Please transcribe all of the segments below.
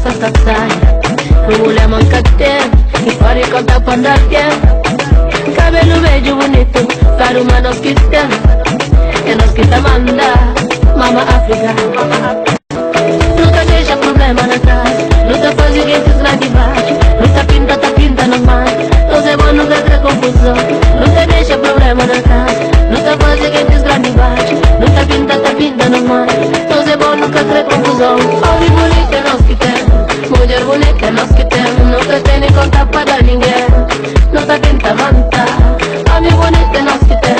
essa saia. Não mulher manca tempo, e pode contar quando dá tempo. Cabelo verde bonito, caro mas nós que tem. É nós que tá manda, mama África. Nunca deixa problema na casa, nunca faz ninguém te lá de baixo. Nunca tá pinta normal. Nós é bom, nunca cria confusão. Nunca deixa problema na casa, nunca faz ninguém te lá de baixo. Nunca tá pinta normal. Nós é bom, nunca cria confusão. Homem bonito é nós que tem, mulher bonita é nós que tem. Nunca tem nem conta para dar ninguém. Nunca tenta manter. Homem bonito é nós que tem,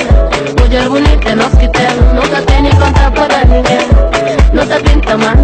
mulher bonita é nós que tem. Nunca tem nem conta para dar ninguém. Nunca tenta manter.